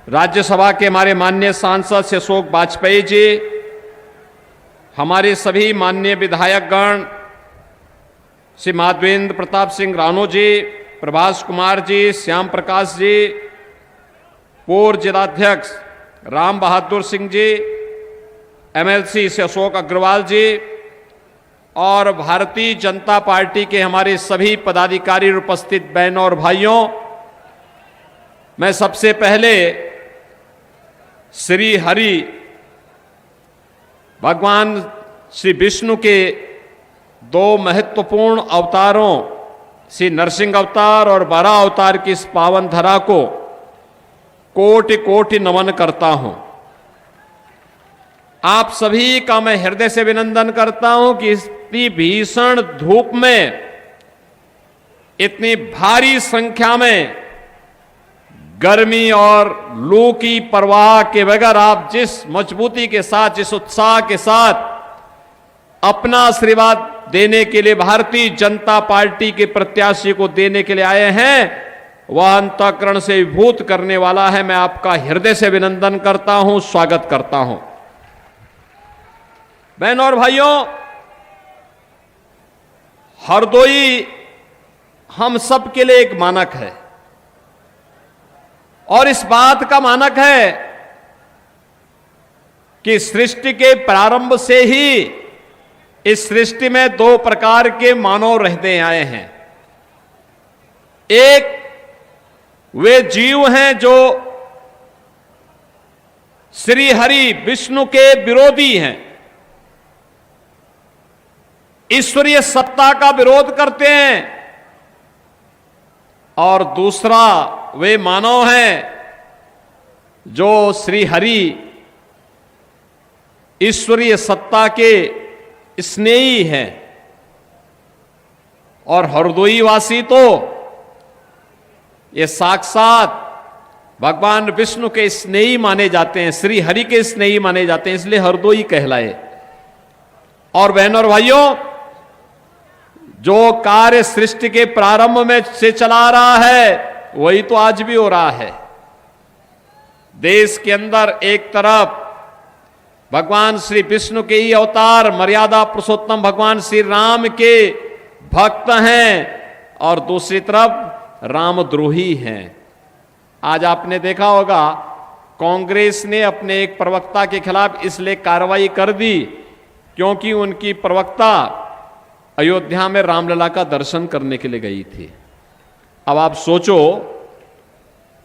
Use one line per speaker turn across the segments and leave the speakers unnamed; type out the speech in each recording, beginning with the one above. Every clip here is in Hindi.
राज्यसभा के हमारे माननीय सांसद श्री अशोक वाजपेयी जी, हमारे सभी माननीय विधायकगण श्री माधवेंद्र प्रताप सिंह राणो जी, प्रभास कुमार जी, श्याम प्रकाश जी, पूर्व जिलाध्यक्ष राम बहादुर सिंह जी, एमएलसी से अशोक अग्रवाल जी और भारतीय जनता पार्टी के हमारे सभी पदाधिकारी और उपस्थित बहनों और भाइयों, मैं सबसे पहले श्री हरि भगवान श्री विष्णु के दो महत्वपूर्ण अवतारों श्री नरसिंह अवतार और बराह अवतार की इस पावन धरा को कोटि कोटि नमन करता हूं। आप सभी का मैं हृदय से अभिनंदन करता हूं कि इतनी भीषण धूप में इतनी भारी संख्या में गर्मी और लू की परवाह के बगैर आप जिस मजबूती के साथ, जिस उत्साह के साथ अपना आशीर्वाद देने के लिए भारतीय जनता पार्टी के प्रत्याशी को देने के लिए आए हैं, वह अंतःकरण से विभूत करने वाला है। मैं आपका हृदय से अभिनंदन करता हूं, स्वागत करता हूं। बहनों और भाइयों, हरदोई हम सब के लिए एक मानक है और इस बात का मानक है कि सृष्टि के प्रारंभ से ही इस सृष्टि में दो प्रकार के मानव रहते आए हैं। एक वे जीव हैं जो श्री हरि विष्णु के विरोधी हैं, ईश्वरीय सत्ता का विरोध करते हैं, और दूसरा वे मानव हैं जो श्री हरि ईश्वरीय सत्ता के स्नेही हैं। और हरदोई वासी तो ये साक्षात भगवान विष्णु के स्नेही माने जाते हैं, श्री हरि के स्नेही माने जाते हैं, इसलिए हरदोई कहलाए। और बहनों और भाइयों, जो कार्य सृष्टि के प्रारंभ में से चला रहा है वही तो आज भी हो रहा है। देश के अंदर एक तरफ भगवान श्री विष्णु के ही अवतार मर्यादा पुरुषोत्तम भगवान श्री राम के भक्त हैं और दूसरी तरफ रामद्रोही हैं। आज आपने देखा होगा कांग्रेस ने अपने एक प्रवक्ता के खिलाफ इसलिए कार्रवाई कर दी क्योंकि उनकी प्रवक्ता अयोध्या में रामलला का दर्शन करने के लिए गई थी। अब आप सोचो,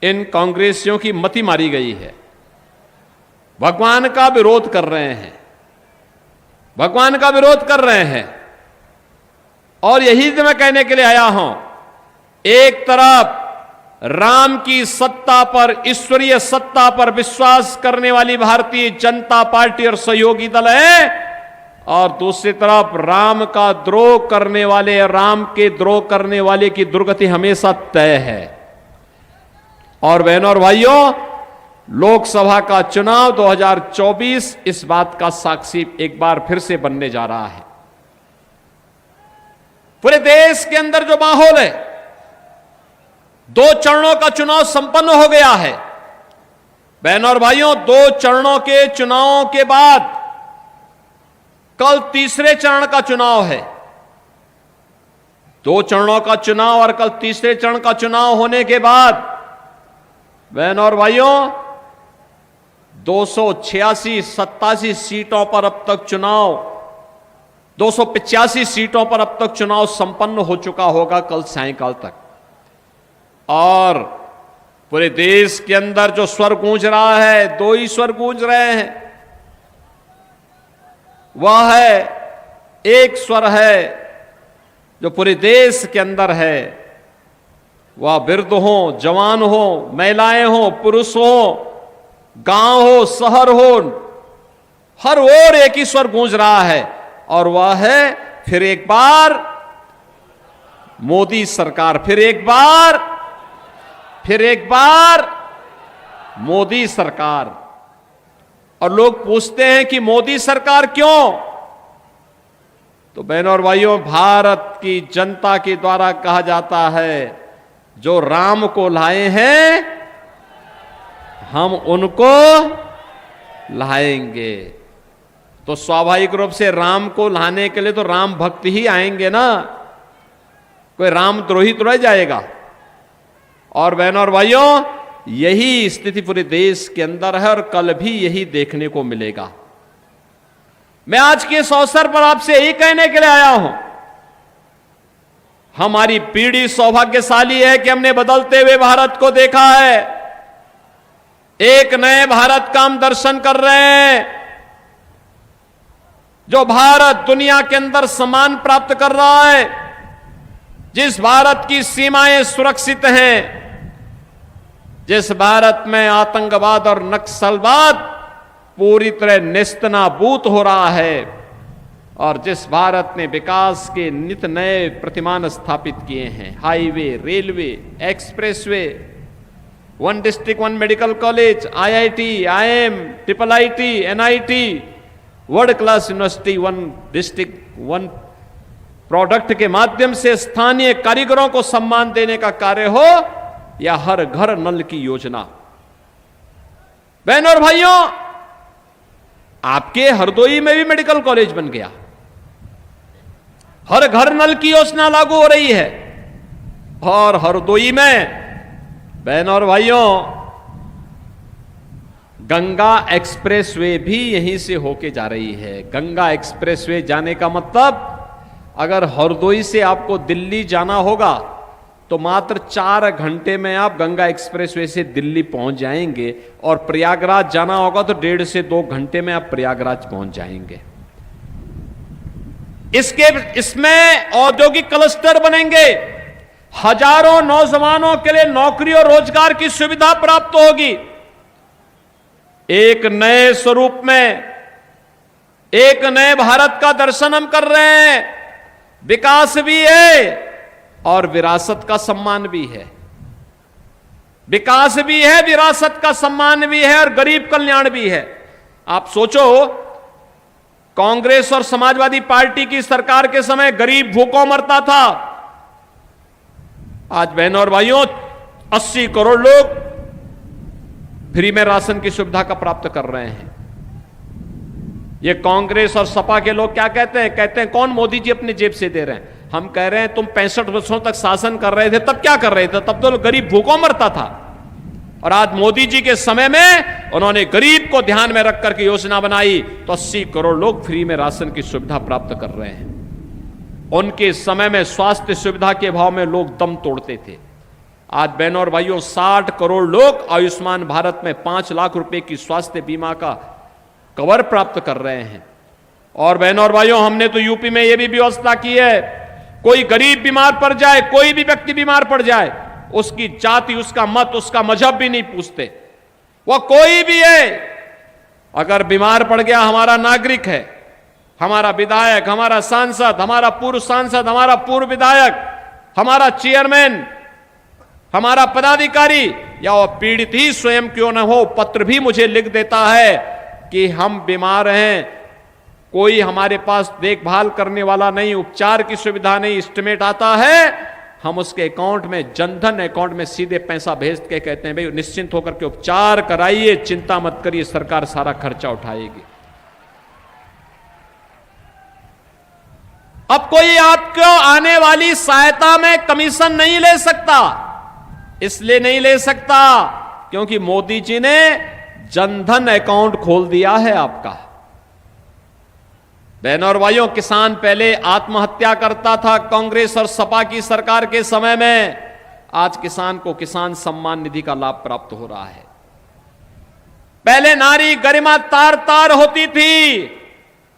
इन कांग्रेसियों की मति मारी गई है, भगवान का विरोध कर रहे हैं, भगवान का विरोध कर रहे हैं। और यही तो मैं कहने के लिए आया हूं, एक तरफ राम की सत्ता पर, ईश्वरीय सत्ता पर विश्वास करने वाली भारतीय जनता पार्टी और सहयोगी दल है, और दूसरी तरफ राम का द्रोह करने वाले, राम के द्रोह करने वाले की दुर्गति हमेशा तय है। और बहनों और भाइयों, लोकसभा का चुनाव 2024 इस बात का साक्षी एक बार फिर से बनने जा रहा है। पूरे देश के अंदर जो माहौल है, 2 चरणों का चुनाव संपन्न हो गया है। बहनों और भाइयों, 2 चरणों के चुनावों के बाद कल तीसरे चरण का चुनाव है। 2 चरणों का चुनाव और कल तीसरे चरण का चुनाव होने के बाद बहनों और भाइयों, 286-87 सीटों पर अब तक चुनाव, 285 सीटों पर अब तक चुनाव संपन्न हो चुका होगा कल सायंकाल तक। और पूरे देश के अंदर जो स्वर गूंज रहा है, 2 ही स्वर गूंज रहे हैं। वह है, एक स्वर है जो पूरे देश के अंदर है, वह वृद्ध हो, जवान हो, महिलाएं हो, पुरुष हो, गांव हो, शहर हो, हर ओर एक ही स्वर गूंज रहा है, और वह है फिर एक बार मोदी सरकार, फिर एक बार मोदी सरकार। और लोग पूछते हैं कि मोदी सरकार क्यों? तो बहनों और भाइयों, भारत की जनता के द्वारा कहा जाता है, जो राम को लाए हैं हम उनको लाएंगे। तो स्वाभाविक रूप से राम को लाने के लिए तो राम भक्त ही आएंगे ना, कोई रामद्रोही तो रह जाएगा। और बहनों और भाइयों, यही स्थिति पूरे देश के अंदर है और कल भी यही देखने को मिलेगा। मैं आज के इस अवसर पर आपसे यही कहने के लिए आया हूं, हमारी पीढ़ी सौभाग्यशाली है कि हमने बदलते हुए भारत को देखा है। एक नए भारत का हम दर्शन कर रहे हैं, जो भारत दुनिया के अंदर सम्मान प्राप्त कर रहा है, जिस भारत की सीमाएं सुरक्षित हैं, जिस भारत में आतंकवाद और नक्सलवाद पूरी तरह नेस्तनाबूद हो रहा है, और जिस भारत ने विकास के नित नए प्रतिमान स्थापित किए हैं, highway, railway, expressway, 1 district 1 medical college, IIT, IIM, IIIT, NIT, world class university, 1 district 1 product के माध्यम से स्थानीय कारीगरों को सम्मान देने का कार्य हो, या हर घर नल की योजना। बहनों और भाइयों, आपके हरदोई में भी मेडिकल कॉलेज बन गया, हर घर नल की योजना लागू हो रही है। और हरदोई में बहनों और भाइयों, गंगा एक्सप्रेसवे भी यहीं से होके जा रही है। गंगा एक्सप्रेसवे जाने का मतलब, अगर हरदोई से आपको दिल्ली जाना होगा तो मात्र 4 घंटे में आप गंगा एक्सप्रेसवे से दिल्ली पहुंच जाएंगे, और प्रयागराज जाना होगा तो 1.5 से 2 घंटे में आप प्रयागराज पहुंच जाएंगे। इसमें औद्योगिक क्लस्टर बनेंगे, हजारों नौजवानों के लिए नौकरी और रोजगार की सुविधा प्राप्त होगी। एक नए स्वरूप में, एक नए भारत का दर्शन हम कर रहे हैं। विकास भी है और विरासत का सम्मान भी है। विकास भी है, विरासत का सम्मान भी है, और गरीब कल्याण भी है। आप सोचो, कांग्रेस और समाजवादी पार्टी की सरकार के समय गरीब भूखों मरता था। आज बहनों और भाइयों, 80 करोड़ लोग फ्री में राशन की सुविधा का प्राप्त कर रहे हैं। ये कांग्रेस और सपा के लोग क्या कहते हैं? कहते हैं कौन मोदी जी अपनी जेब से दे रहे हैं। हम कह रहे हैं तुम 65 वर्षों तक शासन कर रहे थे, तब क्या कर रहे थे? तब तो गरीब भूखों मरता था। और आज मोदी जी के समय में उन्होंने गरीब को ध्यान में रख करके योजना बनाई, तो 80 करोड़ लोग फ्री में राशन की सुविधा प्राप्त कर रहे हैं। उनके समय में स्वास्थ्य सुविधा के अभाव में लोग दम तोड़ते थे। आज बहनों और भाइयों, 60 करोड़ लोग आयुष्मान भारत में 5 लाख रुपए की स्वास्थ्य बीमा का कवर प्राप्त कर रहे हैं। और बहनों और भाइयों, हमने तो यूपी में यह भी व्यवस्था की है, कोई गरीब बीमार पड़ जाए, कोई भी व्यक्ति बीमार पड़ जाए, उसकी जाति, उसका मत, उसका मजहब भी नहीं पूछते। वह कोई भी है, अगर बीमार पड़ गया, हमारा नागरिक है, हमारा विधायक, हमारा सांसद, हमारा पूर्व सांसद, हमारा पूर्व विधायक, हमारा चेयरमैन, हमारा पदाधिकारी, या वह पीड़ित ही स्वयं क्यों न हो, पत्र भी मुझे लिख देता है कि हम बीमार हैं, कोई हमारे पास देखभाल करने वाला नहीं, उपचार की सुविधा नहीं, एस्टिमेट आता है, हम उसके अकाउंट में, जनधन अकाउंट में सीधे पैसा भेज के कहते हैं भाई निश्चिंत होकर के उपचार कराइए, चिंता मत करिए, सरकार सारा खर्चा उठाएगी। अब कोई आपको आने वाली सहायता में कमीशन नहीं ले सकता। इसलिए नहीं ले सकता क्योंकि मोदी जी ने जनधन अकाउंट खोल दिया है आपका। बहनों और भाइयों, किसान पहले आत्महत्या करता था कांग्रेस और सपा की सरकार के समय में, आज किसान को किसान सम्मान निधि का लाभ प्राप्त हो रहा है। पहले नारी गरिमा तार तार होती थी,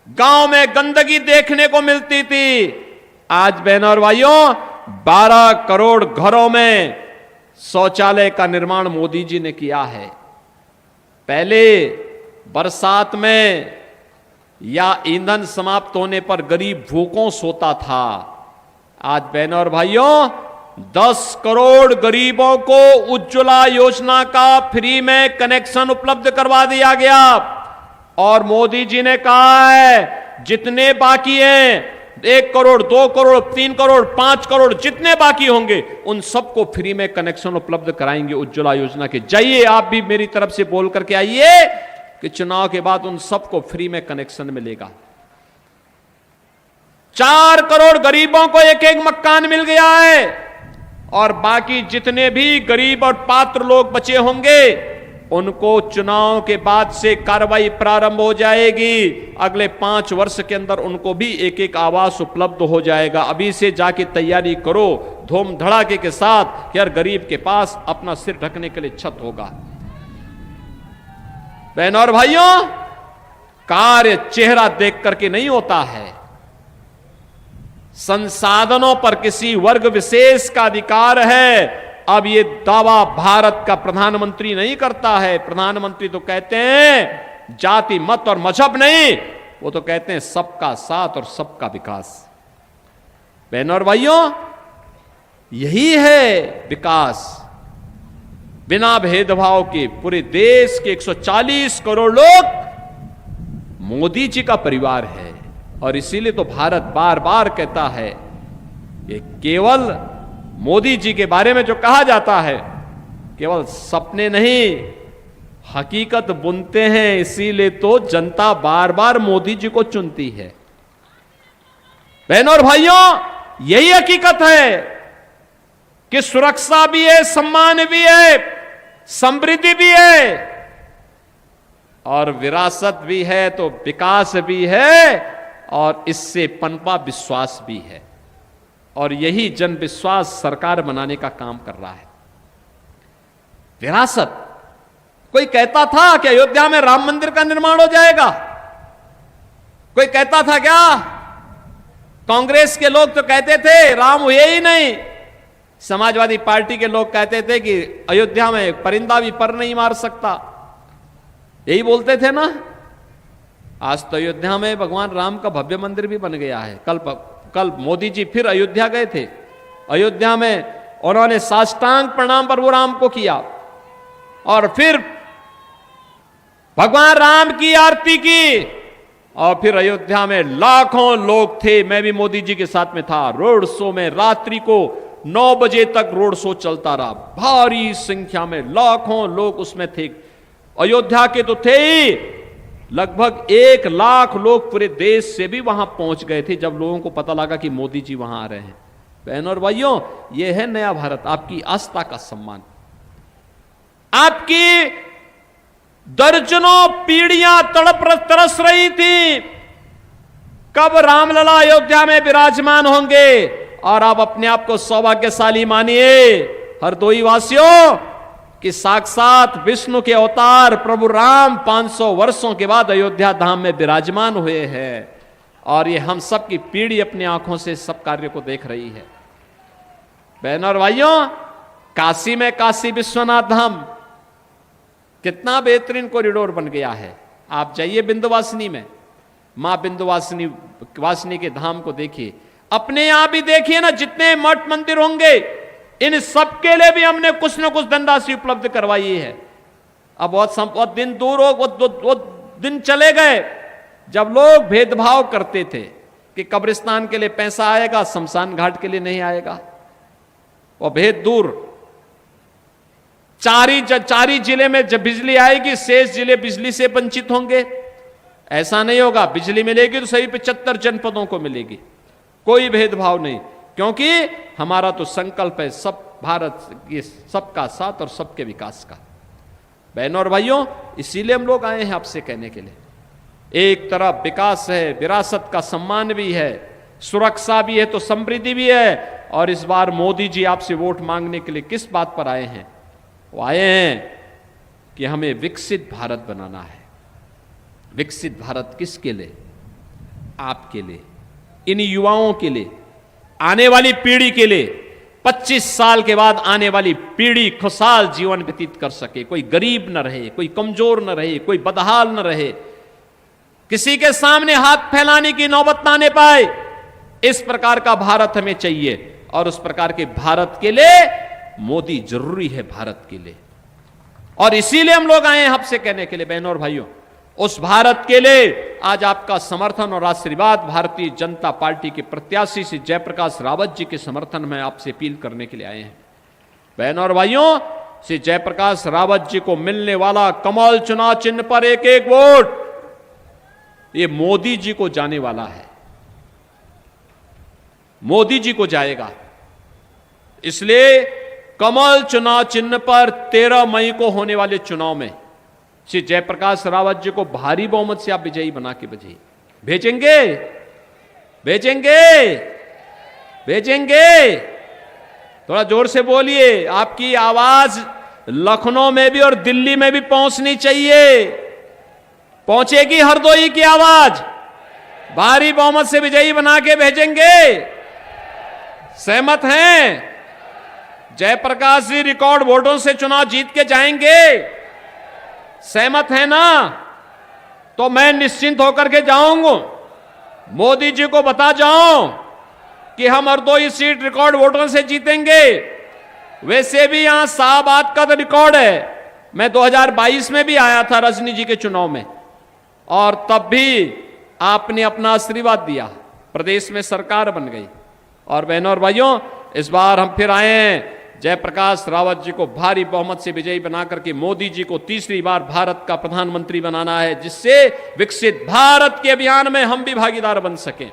गांव में गंदगी देखने को मिलती थी। आज बहनों और भाइयों, 12 करोड़ घरों में शौचालय का निर्माण मोदी जी ने किया है। पहले बरसात में या ईंधन समाप्त होने पर गरीब भूखों सोता था। आज बहनों और भाइयों, 10 करोड़ गरीबों को उज्ज्वला योजना का फ्री में कनेक्शन उपलब्ध करवा दिया गया। और मोदी जी ने कहा है जितने बाकी हैं 1 करोड़, 2 करोड़, 3 करोड़, 5 करोड़ जितने बाकी होंगे उन सबको फ्री में कनेक्शन उपलब्ध कराएंगे उज्ज्वला योजना के। जाइए आप भी मेरी तरफ से बोल करके आइए कि चुनाव के बाद उन सबको फ्री में कनेक्शन मिलेगा। 4 करोड़ गरीबों को एक एक मकान मिल गया है और बाकी जितने भी गरीब और पात्र लोग बचे होंगे उनको चुनाव के बाद से कार्रवाई प्रारंभ हो जाएगी। अगले 5 वर्ष के अंदर उनको भी एक एक आवास उपलब्ध हो जाएगा। अभी से जाके तैयारी करो धूम धड़ाके के साथ कि हर गरीब के पास अपना सिर ढकने के लिए छत होगा। बहनों और भाइयों, कार्य चेहरा देख करके नहीं होता है। संसाधनों पर किसी वर्ग विशेष का अधिकार है। अब ये दावा भारत का प्रधानमंत्री नहीं करता है। प्रधानमंत्री तो कहते हैं जाति मत और मजहब नहीं, वो तो कहते हैं सबका साथ और सबका विकास। बहनों और भाइयों, यही है विकास। बिना भेदभाव के पूरे देश के 140 करोड़ लोग मोदी जी का परिवार है और इसीलिए तो भारत बार बार कहता है कि केवल मोदी जी के बारे में जो कहा जाता है केवल सपने नहीं हकीकत बुनते हैं। इसीलिए तो जनता बार बार मोदी जी को चुनती है। बहनों और भाइयों, यही हकीकत है कि सुरक्षा भी है, सम्मान भी है, समृद्धि भी है और विरासत भी है तो विकास भी है और इससे पनपा विश्वास भी है। और यही जन विश्वास सरकार बनाने का काम कर रहा है। विरासत, कोई कहता था कि अयोध्या में राम मंदिर का निर्माण हो जाएगा? कोई कहता था क्या? कांग्रेस के लोग तो कहते थे राम हुए ही नहीं। समाजवादी पार्टी के लोग कहते थे कि अयोध्या में परिंदा भी पर नहीं मार सकता। यही बोलते थे ना। आज तो अयोध्या में भगवान राम का भव्य मंदिर भी बन गया है। कल मोदी जी फिर अयोध्या गए थे। अयोध्या में उन्होंने साष्टांग प्रणाम प्रभु राम को किया और फिर भगवान राम की आरती की और फिर अयोध्या में लाखों लोग थे। मैं भी मोदी जी के साथ में था। रोड शो में रात्रि को 9 बजे तक रोड शो चलता रहा। भारी संख्या में लाखों लोग उसमें थे। अयोध्या के तो थे ही, लगभग 1 लाख लोग पूरे देश से भी वहां पहुंच गए थे जब लोगों को पता लगा कि मोदी जी वहां आ रहे हैं। बहनों और भाइयों, यह है नया भारत, आपकी आस्था का सम्मान। आपकी दर्जनों पीढ़ियां तड़प तरस रही थी कब रामलला अयोध्या में विराजमान होंगे और आप अपने आप को सौभाग्यशाली मानिए हरदोई वासियों कि साक्षात विष्णु के अवतार प्रभु राम 500 वर्षों के बाद अयोध्या धाम में विराजमान हुए हैं और ये हम सब की पीढ़ी अपनी आंखों से सब कार्य को देख रही है। बहनों और भाइयों, काशी में काशी विश्वनाथ धाम कितना बेहतरीन कॉरिडोर बन गया है। आप जाइए विंध्यवासिनी में, मां विंध्यवासिनी के धाम को देखिए। अपने यहां भी देखिए ना, जितने मठ मंदिर होंगे इन सबके लिए भी हमने कुछ न कुछ धनराशि उपलब्ध करवाई है। अब बहुत दिन दूर हो, वो दिन चले गए जब लोग भेदभाव करते थे कि कब्रिस्तान के लिए पैसा आएगा, शमशान घाट के लिए नहीं आएगा। वो भेद दूर। 4 ही जिले में जब बिजली आएगी शेष जिले बिजली से वंचित होंगे। ऐसा नहीं होगा। बिजली मिलेगी तो सही 75 जनपदों को मिलेगी। कोई भेदभाव नहीं, क्योंकि हमारा तो संकल्प है सब भारत ये सबका साथ और सबके विकास का। बहनों और भाइयों, इसीलिए हम लोग आए हैं आपसे कहने के लिए। एक तरफ विकास है, विरासत का सम्मान भी है, सुरक्षा भी है तो समृद्धि भी है। और इस बार मोदी जी आपसे वोट मांगने के लिए किस बात पर आए हैं? वो आए हैं कि हमें विकसित भारत बनाना है। विकसित भारत किसके लिए? आपके लिए, इन युवाओं के लिए, आने वाली पीढ़ी के लिए। 25 साल के बाद आने वाली पीढ़ी खुशहाल जीवन व्यतीत कर सके, कोई गरीब न रहे, कोई कमजोर न रहे, कोई बदहाल न रहे, किसी के सामने हाथ फैलाने की नौबत ना आने पाए। इस प्रकार का भारत हमें चाहिए और उस प्रकार के भारत के लिए मोदी जरूरी है भारत के लिए। और इसीलिए हम लोग आए हैं आपसे कहने के लिए बहनों और भाइयों, उस भारत के लिए आज आपका समर्थन और आशीर्वाद भारतीय जनता पार्टी के प्रत्याशी श्री जयप्रकाश रावत जी के समर्थन में आपसे अपील करने के लिए आए हैं। बहनों और भाइयों, श्री जयप्रकाश रावत जी को मिलने वाला कमल चुनाव चिन्ह पर एक एक वोट ये मोदी जी को जाने वाला है, मोदी जी को जाएगा। इसलिए कमल चुनाव चिन्ह पर 13 मई को होने वाले चुनाव में श्री जयप्रकाश रावत जी को भारी बहुमत से आप विजयी बना के भेजेंगे, भेजेंगे, भेजेंगे। थोड़ा जोर से बोलिए, आपकी आवाज लखनऊ में भी और दिल्ली में भी पहुंचनी चाहिए। पहुंचेगी हरदोई की आवाज, भारी बहुमत से विजयी बना के भेजेंगे। सहमत हैं? जयप्रकाश जी रिकॉर्ड वोटों से चुनाव जीत के जाएंगे। सहमत है ना? तो मैं निश्चिंत होकर के जाऊंगा, मोदी जी को बता जाऊं कि हम हरदोई सीट रिकॉर्ड वोटों से जीतेंगे। वैसे भी यहां शाहबाद का तो रिकॉर्ड है। मैं 2022 में भी आया था रजनी जी के चुनाव में, और तब भी आपने अपना आशीर्वाद दिया, प्रदेश में सरकार बन गई। और बहनों और भाइयों, इस बार हम फिर आए हैं जयप्रकाश रावत जी को भारी बहुमत से विजयी बनाकर के मोदी जी को तीसरी बार भारत का प्रधानमंत्री बनाना है, जिससे विकसित भारत के अभियान में हम भी भागीदार बन सकें।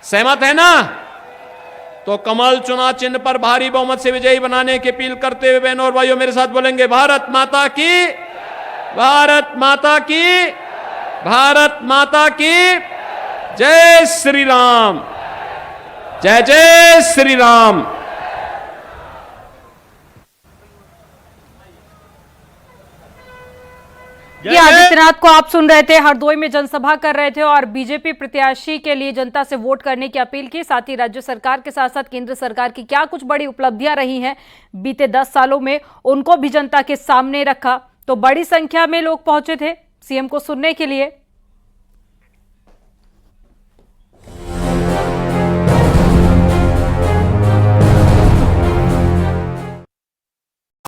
सहमत है ना? तो कमल चुनाव चिन्ह पर भारी बहुमत से विजयी बनाने की अपील करते हुए बहनों और भाइयों मेरे साथ बोलेंगे, भारत माता की, भारत माता की, भारत माता की जय श्री राम, जय जय श्री राम।
ये आदित्यनाथ को आप सुन रहे थे, हरदोई में जनसभा कर रहे थे और बीजेपी प्रत्याशी के लिए जनता से वोट करने की अपील की। साथ ही राज्य सरकार के साथ साथ केंद्र सरकार की क्या कुछ बड़ी उपलब्धियां रही हैं बीते 10 सालों में, उनको भी जनता के सामने रखा। तो बड़ी संख्या में लोग पहुंचे थे सीएम को सुनने के लिए।